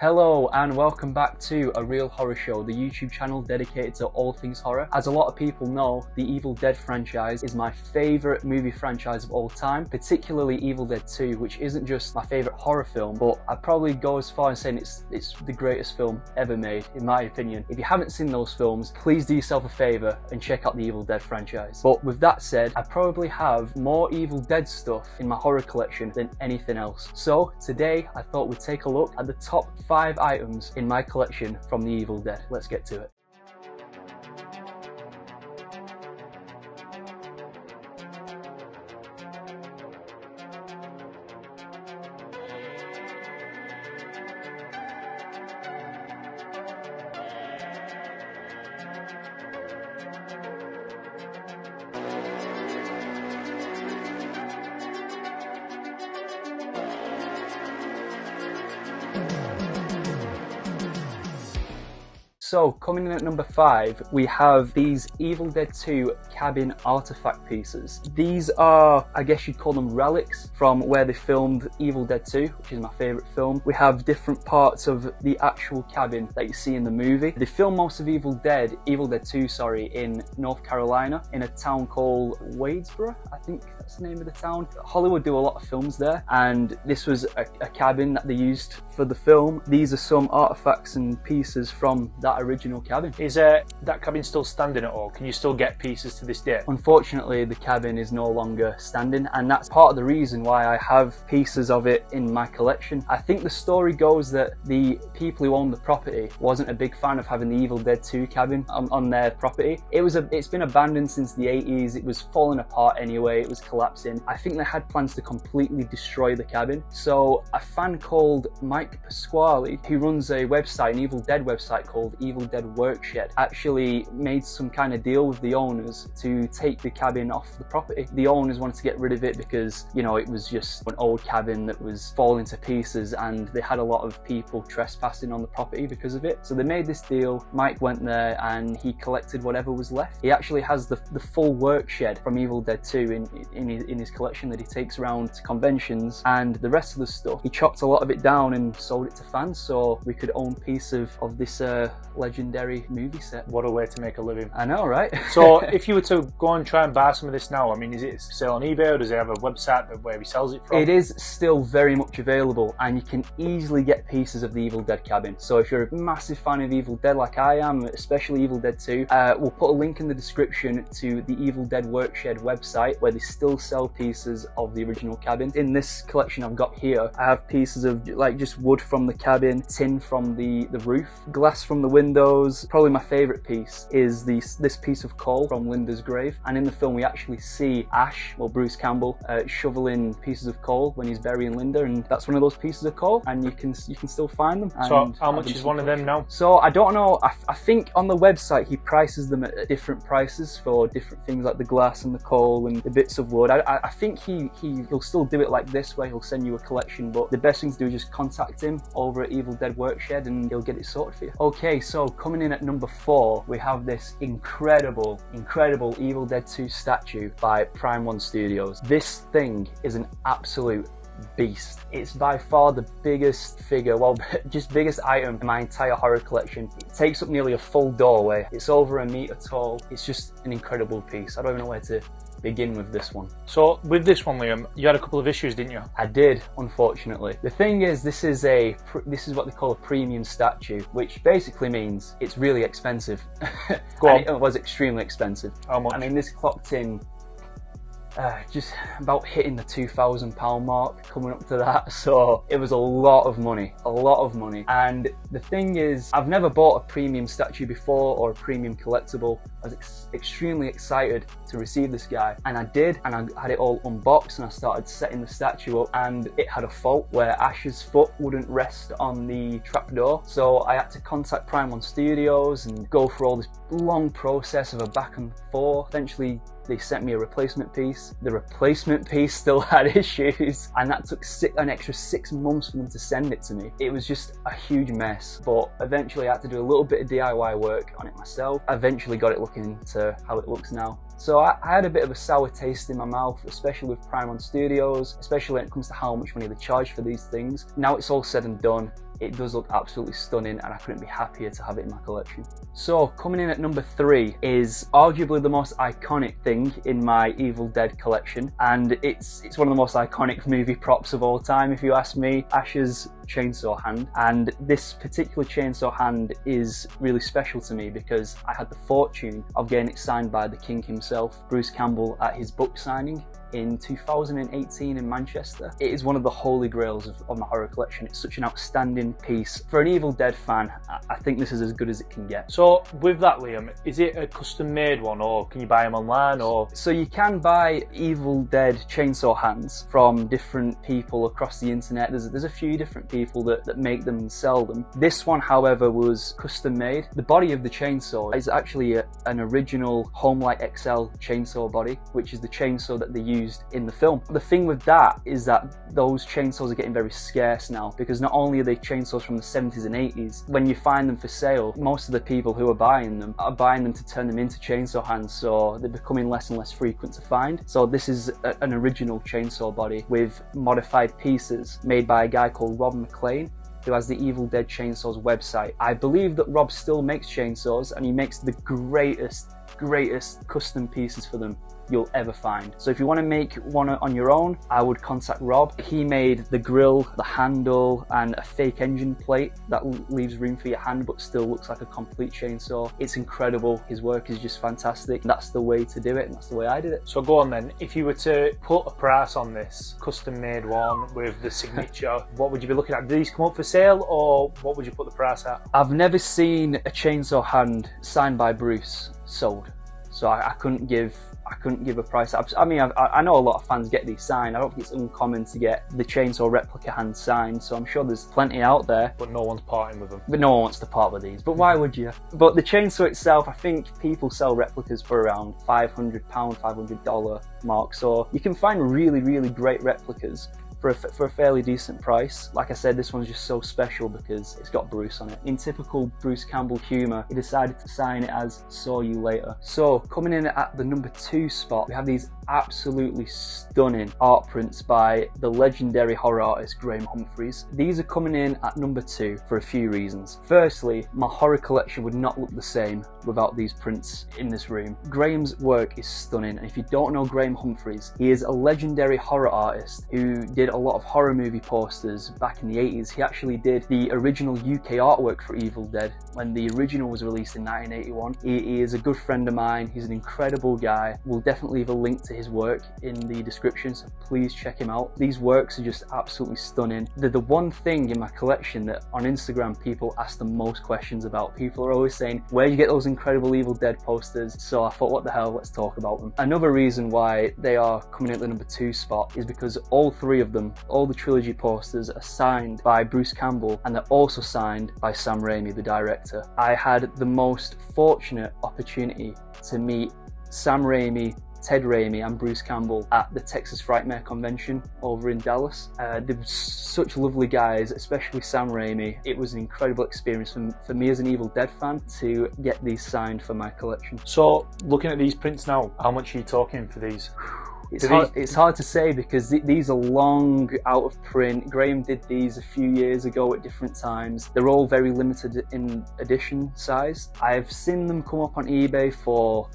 Hello and welcome back to A Real Horror Show, the YouTube channel dedicated to all things horror. As a lot of people know, the Evil Dead franchise is my favourite movie franchise of all time, particularly Evil Dead 2, which isn't just my favourite horror film, but I'd probably go as far as saying it's the greatest film ever made, in my opinion. If you haven't seen those films, please do yourself a favour and check out the Evil Dead franchise. But with that said, I probably have more Evil Dead stuff in my horror collection than anything else. So today I thought we'd take a look at the top 5 items in my collection from the Evil Dead. Let's get to it. So, coming in at number 5, we have these Evil Dead 2 cabin artifact pieces. These are, I guess you'd call them relics from where they filmed Evil Dead 2, which is my favourite film. We have different parts of the actual cabin that you see in the movie. They filmed most of Evil Dead 2, in North Carolina, in a town called Wadesboro, I think that's the name of the town. Hollywood do a lot of films there, and this was a cabin that they used for the film. These are some artifacts and pieces from that original cabin. Is that cabin still standing at all? Can you still get pieces to this day? Unfortunately, the cabin is no longer standing, and that's part of the reason why I have pieces of it in my collection. I think the story goes that the people who owned the property wasn't a big fan of having the Evil Dead 2 cabin on their property. It's been abandoned since the 80s. It was falling apart anyway. It was collapsing. I think they had plans to completely destroy the cabin. So a fan called Mike Pasquale, who runs a website, an Evil Dead website called Evil Dead Workshed, actually made some kind of deal with the owners to take the cabin off the property. The owners wanted to get rid of it because, you know, it was just an old cabin that was falling to pieces, and they had a lot of people trespassing on the property because of it. So they made this deal. Mike went there and he collected whatever was left. He actually has the full workshed from Evil Dead 2 in his collection that he takes around to conventions, and the rest of the stuff, he chopped a lot of it down and sold it to fans so we could own a piece of this legendary movie set. What a way to make a living. I know, right? So if you were to go and try and buy some of this now, I mean, is it sale on eBay, or does it have a website where he sells it from? It is still very much available, and you can easily get pieces of the Evil Dead cabin. So if you're a massive fan of Evil Dead like I am, especially Evil Dead 2, we'll put a link in the description to the Evil Dead Workshed website where they still sell pieces of the original cabin. In this collection I've got here, I have pieces of like just wood from the cabin, tin from the roof, glass from the windows. Probably my favourite piece is this piece of coal from Linda's grave, and in the film we actually see Ash, well Bruce Campbell, shoveling pieces of coal when he's burying Linda, and that's one of those pieces of coal, and you can still find them. So how much is one of them now? So I don't know, I think on the website he prices them at different prices for different things like the glass and the coal and the bits of wood. I think he'll still do it like this, where he'll send you a collection, but the best thing to do is just contact him over at Evil Dead Workshed and he'll get it sorted for you. Okay, so coming in at number 4, we have this incredible Evil Dead 2 statue by Prime 1 Studios. This thing is an absolute beast. It's by far the biggest figure, well, just biggest item in my entire horror collection. It takes up nearly a full doorway. It's over a meter tall. It's just an incredible piece. I don't even know where to begin with this one. So with this one, Liam, you had a couple of issues, didn't you? I did, unfortunately. The thing is, this is what they call a premium statue, which basically means it's really expensive. And it was extremely expensive. How much? I mean, this clocked in just about hitting the £2,000 mark, coming up to that. So it was a lot of money. And the thing is, I've never bought a premium statue before or a premium collectible. I was extremely excited to receive this guy, and I did, and I had it all unboxed and I started setting the statue up, and it had a fault where Ash's foot wouldn't rest on the trapdoor. So I had to contact Prime 1 Studios and go through all this long process of a back and forth. Eventually they sent me a replacement piece. The replacement piece still had issues, and that took an extra 6 months for them to send it to me. It was just a huge mess, but eventually I had to do a little bit of DIY work on it myself. I eventually got it looking to how it looks now. So I had a bit of a sour taste in my mouth, especially with Prime 1 Studios, especially when it comes to how much money they charge for these things. Now it's all said and done. it does look absolutely stunning, and I couldn't be happier to have it in my collection. So coming in at number 3 is arguably the most iconic thing in my Evil Dead collection, and it's one of the most iconic movie props of all time, if you ask me. Ash's chainsaw hand, and this particular chainsaw hand is really special to me because I had the fortune of getting it signed by the King himself, Bruce Campbell, at his book signing in 2018 in Manchester. It is one of the holy grails of my horror collection. It's such an outstanding piece. For an Evil Dead fan, I think this is as good as it can get. So with that, Liam, is it a custom made one, or can you buy them online? Or so you can buy Evil Dead chainsaw hands from different people across the internet. There's a few different people that make them and sell them. This one, however, was custom made. The body of the chainsaw is actually an original Homelight XL chainsaw body, which is the chainsaw that they used in the film. The thing with that is that those chainsaws are getting very scarce now, because not only are they chainsaws from the 70s and 80s, when you find them for sale, most of the people who are buying them to turn them into chainsaw hands, so they're becoming less and less frequent to find. So this is an original chainsaw body with modified pieces made by a guy called Rob McLean, who has the Evil Dead Chainsaws website. I believe that Rob still makes chainsaws, and he makes the greatest custom pieces for them you'll ever find. So if you want to make one on your own, I would contact Rob. He made the grill, the handle, and a fake engine plate that leaves room for your hand but still looks like a complete chainsaw. It's incredible. His work is just fantastic. That's the way to do it, and that's the way I did it. So go on then, if you were to put a price on this custom made one with the signature, what would you be looking at? Do these come up for sale, or what would you put the price at? I've never seen a chainsaw hand signed by Bruce sold, so I couldn't give a price. I mean, I know a lot of fans get these signed. I don't think it's uncommon to get the chainsaw replica hand signed, so I'm sure there's plenty out there. But no one's parting with them. But no one wants to part with these. But why would you? But the chainsaw itself, I think people sell replicas for around £500, $500 mark. So you can find really, really great replicas for a fairly decent price. Like I said, this one's just so special because it's got Bruce on it. In typical Bruce Campbell humour, he decided to sign it as "Saw You Later." So coming in at the number 2 spot, we have these absolutely stunning art prints by the legendary horror artist Graham Humphreys. These are coming in at number 2 for a few reasons. Firstly, my horror collection would not look the same without these prints in this room. Graham's work is stunning, and if you don't know Graham Humphreys, he is a legendary horror artist who did a lot of horror movie posters back in the 80s. He actually did the original UK artwork for Evil Dead when the original was released in 1981. He is a good friend of mine. He's an incredible guy. We'll definitely leave a link to his work in the description, so please check him out. These works are just absolutely stunning. They're the one thing in my collection that on Instagram people ask the most questions about. People are always saying, where do you get those incredible Evil Dead posters? So I thought, what the hell, let's talk about them. Another reason why they are coming in at the number 2 spot is because all 3 of them, all the trilogy posters, are signed by Bruce Campbell, and they're also signed by Sam Raimi, the director. I had the most fortunate opportunity to meet Sam Raimi, Ted Raimi and Bruce Campbell at the Texas Frightmare Convention over in Dallas. They were such lovely guys, especially Sam Raimi. It was an incredible experience for me as an Evil Dead fan to get these signed for my collection. So looking at these prints now, how much are you talking for these? It's hard to say because these are long out of print. Graham did these a few years ago at different times. They're all very limited in edition size. I've seen them come up on eBay for...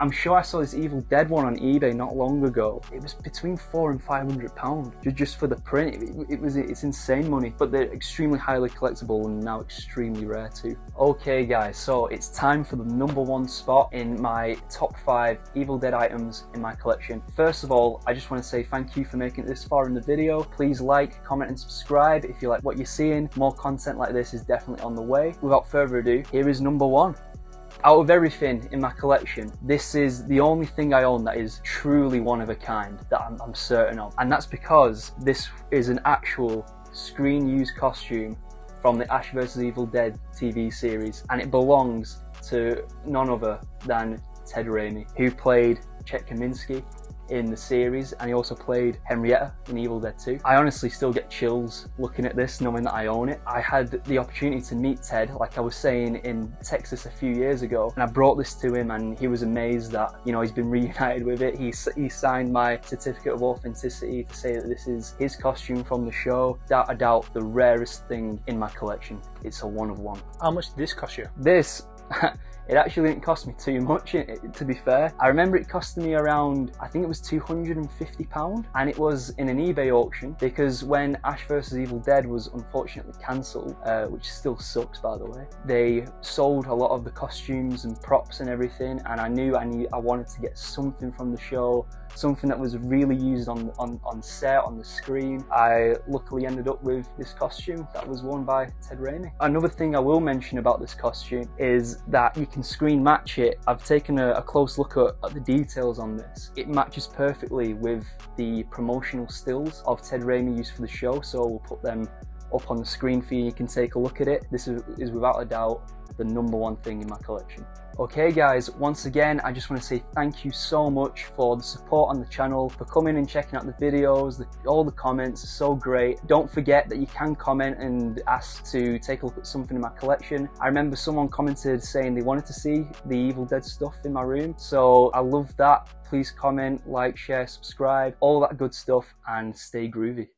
I'm sure I saw this Evil Dead one on eBay not long ago. It was between £400 and £500 just for the print. It's insane money, but they're extremely highly collectible and now extremely rare too. Okay guys, so it's time for the number 1 spot in my top 5 Evil Dead items in my collection. First of all, I just want to say thank you for making it this far in the video. Please like, comment and subscribe if you like what you're seeing. More content like this is definitely on the way. Without further ado, here is number 1. Out of everything in my collection, this is the only thing I own that is truly one of a kind, that I'm certain of. And that's because this is an actual screen-used costume from the Ash vs Evil Dead TV series, and it belongs to none other than Ted Raimi, who played Chet Kaminski in the series, and he also played Henrietta in Evil Dead 2. I honestly still get chills looking at this, knowing that I own it. I had the opportunity to meet Ted, like I was saying, in Texas a few years ago, and I brought this to him and he was amazed that, you know, he's been reunited with it. He signed my certificate of authenticity to say that this is his costume from the show. Without a doubt, the rarest thing in my collection. It's a one of one. How much did this cost you? This, it actually didn't cost me too much, to be fair. I remember it costing me around, I think it was £250, and it was in an eBay auction, because when Ash vs Evil Dead was unfortunately cancelled, which still sucks by the way, they sold a lot of the costumes and props and everything, and I knew I wanted to get something from the show, something that was really used on set, on the screen. I luckily ended up with this costume that was worn by Ted Raimi. Another thing I will mention about this costume is that you can screen match it. I've taken a close look at the details on this. It matches perfectly with the promotional stills of Ted Raimi used for the show, so we'll put them up on the screen for you. You can take a look at it. This is without a doubt the #1 thing in my collection. Okay guys, once again I just want to say thank you so much for the support on the channel, for coming and checking out the videos, all the comments are so great. Don't forget that you can comment and ask to take a look at something in my collection. I remember someone commented saying they wanted to see the Evil Dead stuff in my room, so I love that. Please comment, like, share, subscribe, all that good stuff, and stay groovy.